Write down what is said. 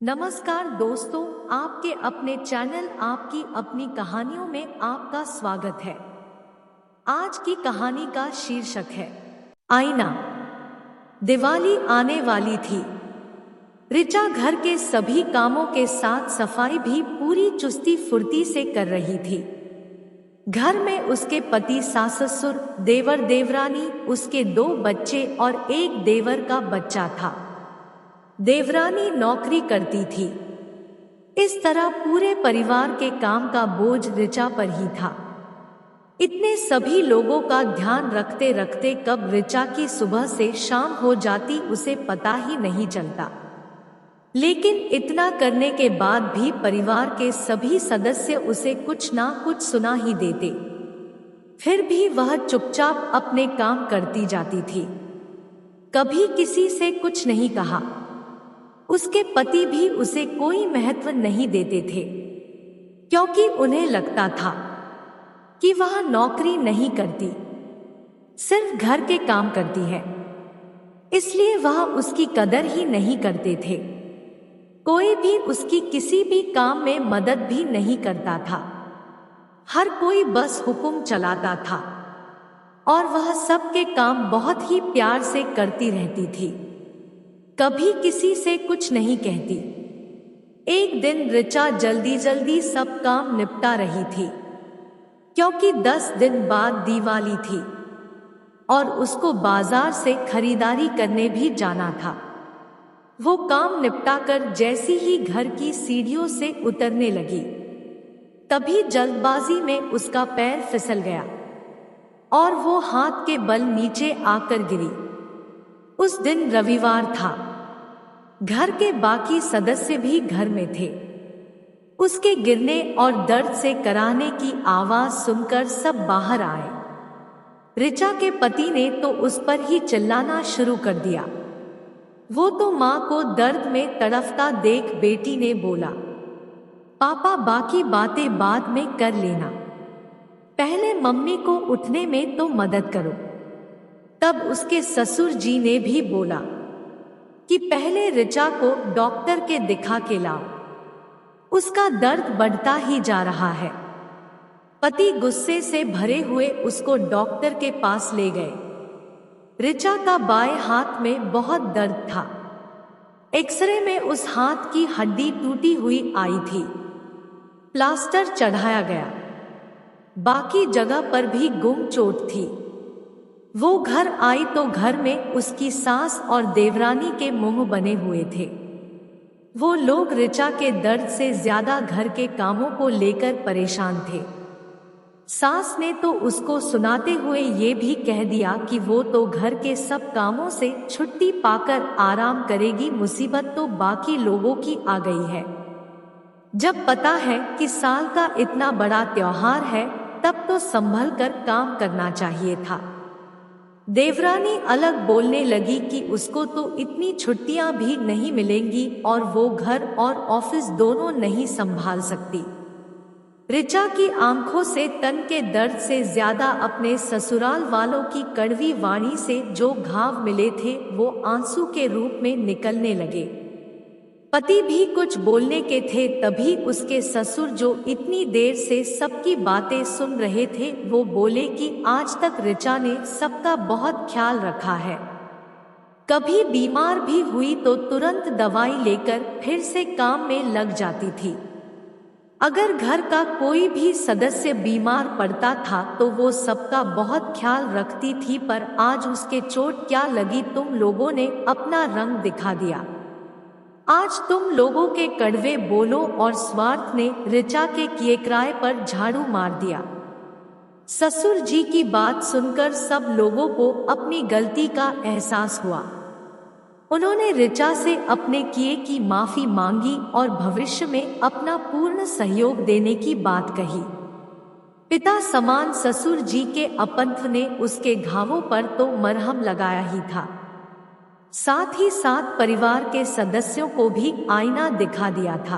नमस्कार दोस्तों, आपके अपने चैनल आपकी अपनी कहानियों में आपका स्वागत है। आज की कहानी का शीर्षक है आईना। दिवाली आने वाली थी। ऋचा घर के सभी कामों के साथ सफाई भी पूरी चुस्ती फुर्ती से कर रही थी। घर में उसके पति, सास ससुर, देवर देवरानी, उसके 2 बच्चे और एक देवर का बच्चा था। देवरानी नौकरी करती थी। इस तरह पूरे परिवार के काम का बोझ ऋचा पर ही था। इतने सभी लोगों का ध्यान रखते रखते कब ऋचा की सुबह से शाम हो जाती उसे पता ही नहीं चलता। लेकिन इतना करने के बाद भी परिवार के सभी सदस्य उसे कुछ ना कुछ सुना ही देते। फिर भी वह चुपचाप अपने काम करती जाती थी। कभी किसी से कुछ नहीं कहा। उसके पति भी उसे कोई महत्व नहीं देते थे, क्योंकि उन्हें लगता था कि वह नौकरी नहीं करती, सिर्फ घर के काम करती है, इसलिए वह उसकी कदर ही नहीं करते थे। कोई भी उसकी किसी भी काम में मदद भी नहीं करता था। हर कोई बस हुक्म चलाता था और वह सबके काम बहुत ही प्यार से करती रहती थी, कभी किसी से कुछ नहीं कहती। एक दिन ऋचा जल्दी जल्दी सब काम निपटा रही थी, क्योंकि 10 दिन बाद दिवाली थी और उसको बाजार से खरीदारी करने भी जाना था। वो काम निपटाकर जैसी ही घर की सीढ़ियों से उतरने लगी, तभी जल्दबाजी में उसका पैर फिसल गया और वो हाथ के बल नीचे आकर गिरी। उस दिन रविवार था। घर के बाकी सदस्य भी घर में थे। उसके गिरने और दर्द से कराहने की आवाज सुनकर सब बाहर आए। ऋचा के पति ने तो उस पर ही चिल्लाना शुरू कर दिया। वो तो मां को दर्द में तड़फता देख बेटी ने बोला, पापा बाकी बातें बाद में कर लेना, पहले मम्मी को उठने में तो मदद करो। तब उसके ससुर जी ने भी बोला कि पहले ऋचा को डॉक्टर के दिखा के लाओ, उसका दर्द बढ़ता ही जा रहा है। पति गुस्से से भरे हुए उसको डॉक्टर के पास ले गए। ऋचा का बाएं हाथ में बहुत दर्द था। एक्सरे में उस हाथ की हड्डी टूटी हुई आई थी। प्लास्टर चढ़ाया गया। बाकी जगह पर भी गुम चोट थी। वो घर आई तो घर में उसकी सास और देवरानी के मुंह बने हुए थे। वो लोग ऋचा के दर्द से ज्यादा घर के कामों को लेकर परेशान थे। सास ने तो उसको सुनाते हुए ये भी कह दिया कि वो तो घर के सब कामों से छुट्टी पाकर आराम करेगी, मुसीबत तो बाकी लोगों की आ गई है। जब पता है कि साल का इतना बड़ा त्योहार है, तब तो संभल कर काम करना चाहिए था। देवरानी अलग बोलने लगी कि उसको तो इतनी छुट्टियां भी नहीं मिलेंगी और वो घर और ऑफिस दोनों नहीं संभाल सकती। ऋचा की आंखों से तन के दर्द से ज्यादा अपने ससुराल वालों की कड़वी वाणी से जो घाव मिले थे वो आंसू के रूप में निकलने लगे। पति भी कुछ बोलने के थे, तभी उसके ससुर जो इतनी देर से सबकी बातें सुन रहे थे वो बोले कि आज तक ऋचा ने सबका बहुत ख्याल रखा है। कभी बीमार भी हुई तो तुरंत दवाई लेकर फिर से काम में लग जाती थी। अगर घर का कोई भी सदस्य बीमार पड़ता था तो वो सबका बहुत ख्याल रखती थी, पर आज उसके चोट क्या लगी, तुम लोगों ने अपना रंग दिखा दिया। आज तुम लोगों के कड़वे बोलों और स्वार्थ ने ऋचा के किए क्राय पर झाड़ू मार दिया। ससुर जी की बात सुनकर सब लोगों को अपनी गलती का एहसास हुआ। उन्होंने ऋचा से अपने किए की माफी मांगी और भविष्य में अपना पूर्ण सहयोग देने की बात कही। पिता समान ससुर जी के अपंत्व ने उसके घावों पर तो मरहम लगाया ही था, साथ ही साथ परिवार के सदस्यों को भी आईना दिखा दिया था।